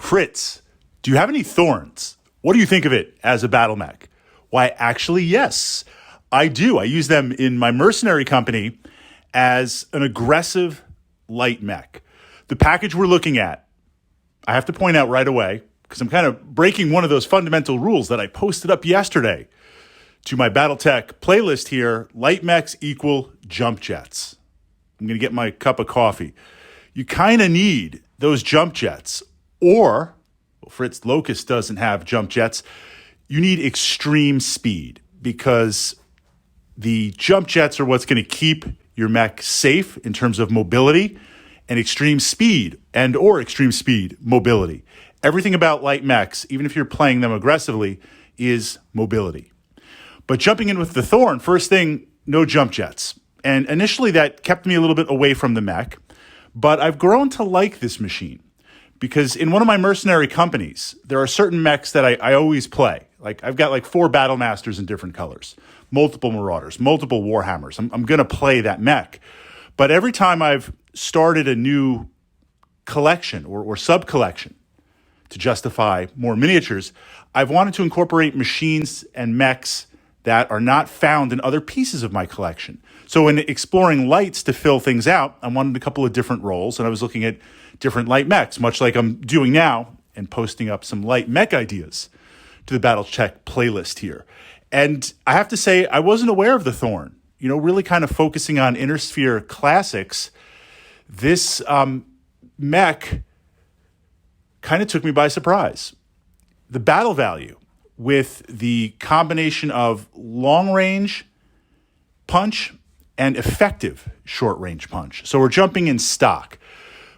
Fritz, do you have any Thorns? What do you think of it as a battle mech? Why, actually, yes, I do. I use them in my mercenary company as an aggressive light mech. The package we're looking at, I have to point out right away, because I'm kind of breaking one of those fundamental rules that I posted up yesterday to my Battletech playlist here. Light mechs equal jump jets. I'm going to get my cup of coffee. You kind of need those jump jets, or Fritz Locust doesn't have jump jets. You need extreme speed, because the jump jets are what's going to keep your mech safe in terms of mobility and extreme speed or extreme speed mobility. Everything about light mechs, even if you're playing them aggressively, is mobility. But jumping in with the Thorn, first thing, no jump jets. And initially that kept me a little bit away from the mech, but I've grown to like this machine because in one of my mercenary companies, there are certain mechs that I always play. Like I've got like 4 Battle Masters in different colors, multiple Marauders, multiple Warhammers. I'm going to play that mech. But every time I've started a new collection or sub-collection to justify more miniatures, I've wanted to incorporate machines and mechs that are not found in other pieces of my collection. So in exploring lights to fill things out, I wanted a couple of different roles, and I was looking at different light mechs, much like I'm doing now, and posting up some light mech ideas to the Battletech playlist here. And I have to say, I wasn't aware of the Thorn. You know, really kind of focusing on Inner Sphere classics, this mech kind of took me by surprise. The battle value with the combination of long-range punch and effective short-range punch. So we're jumping in stock.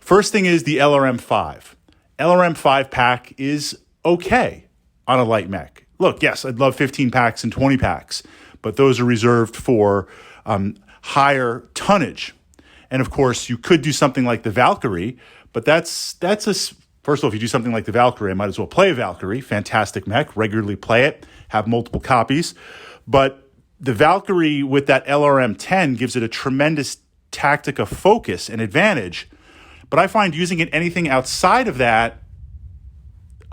First thing is the LRM-5. LRM-5 pack is okay on a light mech. Look, yes, I'd love 15 packs and 20 packs, but those are reserved for higher tonnage. And of course, you could do something like the Valkyrie, but that's first of all, if you do something like the Valkyrie, I might as well play a Valkyrie. Fantastic mech, regularly play it, have multiple copies. But the Valkyrie with that LRM-10 gives it a tremendous tactica focus and advantage. But I find using it anything outside of that,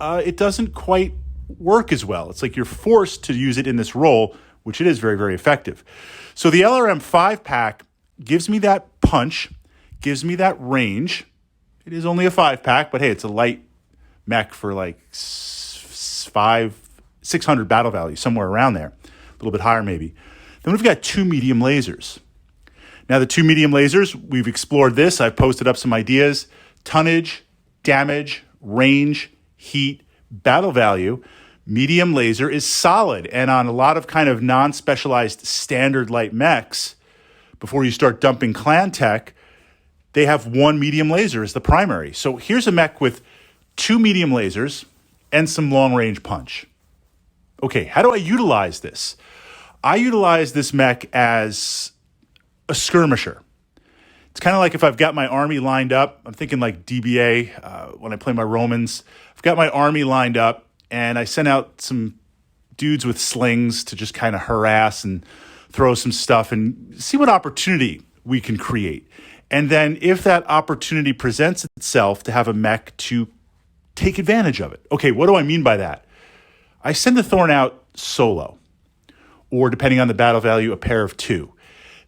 it doesn't quite work as well. It's like you're forced to use it in this role, which it is very, very effective. So the LRM-5 pack gives me that punch, gives me that range. It is only a 5-pack, but hey, it's a light mech for like 600 battle value, somewhere around there. A little bit higher maybe. Then we've got 2 medium lasers. Now the 2 medium lasers, we've explored this. I've posted up some ideas. Tonnage, damage, range, heat, battle value. Medium laser is solid. And on a lot of kind of non-specialized standard light mechs, before you start dumping clan tech, they have 1 medium laser as the primary. So here's a mech with 2 medium lasers and some long-range punch. Okay, how do I utilize this? I utilize this mech as a skirmisher. It's kind of like if I've got my army lined up. I'm thinking like DBA when I play my Romans. I've got my army lined up, and I send out some dudes with slings to just kind of harass and throw some stuff and see what opportunity we can create. And then if that opportunity presents itself to have a mech to take advantage of it. Okay, what do I mean by that? I send the Thorn out solo, or depending on the battle value, a pair of 2.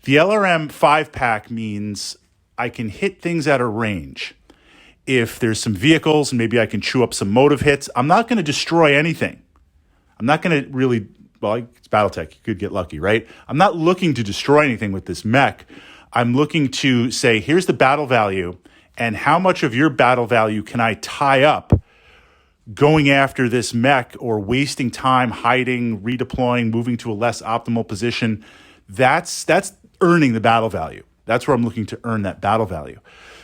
The LRM 5-pack means I can hit things at a range. If there's some vehicles, and maybe I can chew up some motive hits, I'm not going to destroy anything. I'm not going to really, well, it's Battletech, you could get lucky, right? I'm not looking to destroy anything with this mech. I'm looking to say, here's the battle value, and how much of your battle value can I tie up going after this mech or wasting time hiding, redeploying, moving to a less optimal position. That's earning the battle value. That's where I'm looking to earn that battle value.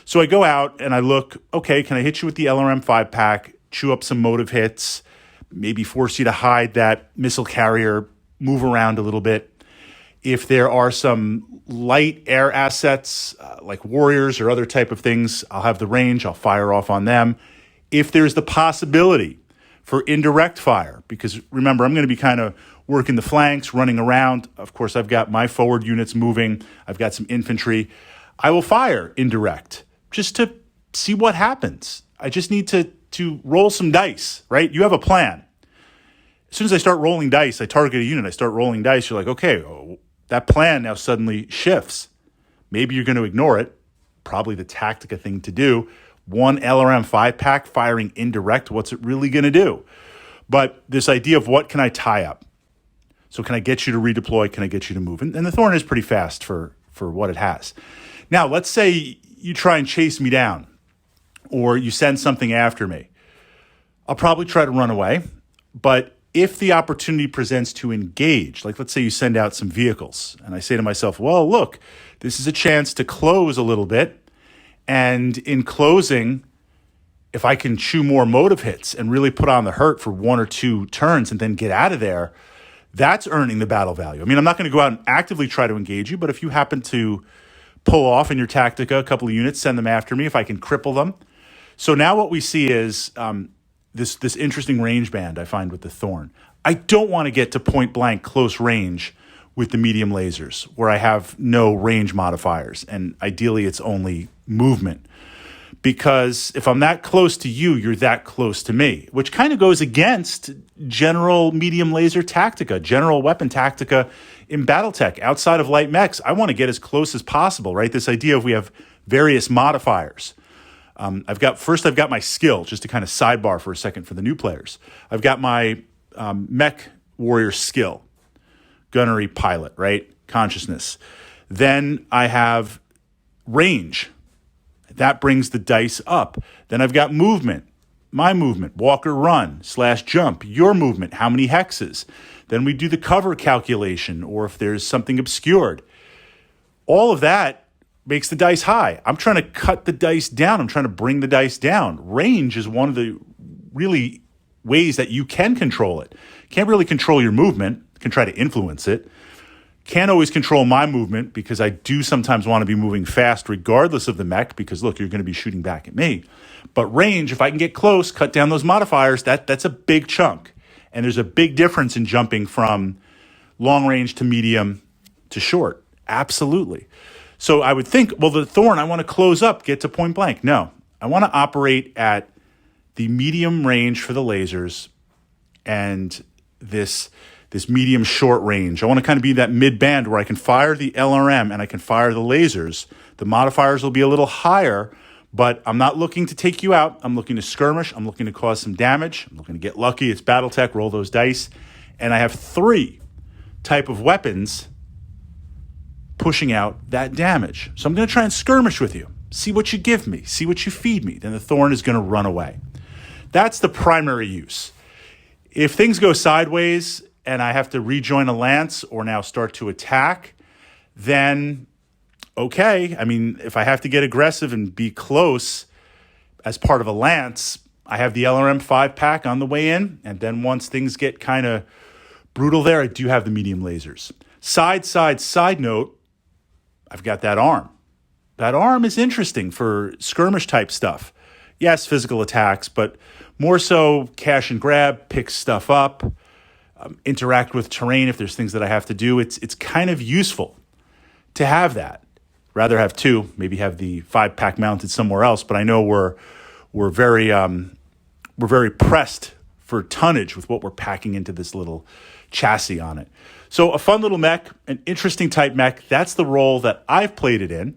So I go out and I look, okay, can I hit you with the LRM 5-pack, chew up some motive hits, maybe force you to hide that missile carrier, move around a little bit. If there are some light air assets like warriors or other type of things, I'll have the range, I'll fire off on them. If there's the possibility for indirect fire, because remember, I'm going to be kind of working the flanks, running around. Of course, I've got my forward units moving. I've got some infantry. I will fire indirect just to see what happens. I just need to to roll some dice, right? You have a plan. As soon as I start rolling dice, I target a unit, I start rolling dice, you're like, okay, that plan now suddenly shifts. Maybe you're going to ignore it. Probably the Tactica thing to do. One LRM 5-pack firing indirect, what's it really going to do? But this idea of what can I tie up? So can I get you to redeploy? Can I get you to move? And the Thorn is pretty fast for what it has. Now, let's say you try and chase me down or you send something after me. I'll probably try to run away. But if the opportunity presents to engage, like let's say you send out some vehicles and I say to myself, well, look, this is a chance to close a little bit. And in closing, if I can chew more motive hits and really put on the hurt for 1 or 2 turns and then get out of there, that's earning the battle value. I mean, I'm not going to go out and actively try to engage you, but if you happen to pull off in your Tactica a couple of units, send them after me, if I can cripple them. So now what we see is this interesting range band I find with the Thorn. I don't want to get to point blank close range with the medium lasers where I have no range modifiers, and ideally it's only movement. Because if I'm that close to you, you're that close to me, which kind of goes against general medium laser tactica, general weapon tactica in Battletech. Outside of light mechs, I want to get as close as possible, right? This idea of we have various modifiers. I've got my skill, just to kind of sidebar for a second for the new players. I've got my mech warrior skill, gunnery pilot, right? Consciousness. Then I have range. That brings the dice up. Then I've got movement, my movement, walk or run / jump, your movement, how many hexes. Then we do the cover calculation, or if there's something obscured. All of that makes the dice high. I'm trying to cut the dice down. I'm trying to bring the dice down. Range is one of the really ways that you can control it. Can't really control your movement, can try to influence it. Can't always control my movement because I do sometimes want to be moving fast regardless of the mech because, look, you're going to be shooting back at me. But range, if I can get close, cut down those modifiers, that's a big chunk. And there's a big difference in jumping from long range to medium to short. Absolutely. So I would think, well, the Thorn, I want to close up, get to point blank. No, I want to operate at the medium range for the lasers and this medium short range. I want to kind of be that mid band where I can fire the LRM and I can fire the lasers. The modifiers will be a little higher, but I'm not looking to take you out. I'm looking to skirmish. I'm looking to cause some damage. I'm looking to get lucky. It's Battletech, roll those dice. And I have 3 type of weapons pushing out that damage. So I'm going to try and skirmish with you. See what you give me. See what you feed me. Then the Thorn is going to run away. That's the primary use. If things go sideways and I have to rejoin a lance or now start to attack, then okay. I mean, if I have to get aggressive and be close as part of a lance, I have the LRM 5-pack on the way in. And then once things get kind of brutal there, I do have the medium lasers. Side note, I've got that arm. That arm is interesting for skirmish type stuff. Yes, physical attacks, but more so cash and grab, pick stuff up, interact with terrain if there's things that I have to do. It's kind of useful to have that. Rather have 2, maybe have the 5-pack mounted somewhere else. But I know we're very pressed for tonnage with what we're packing into this little chassis on it. So a fun little mech, an interesting type mech. That's the role that I've played it in,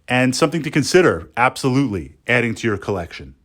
and something to consider. Absolutely, adding to your collection.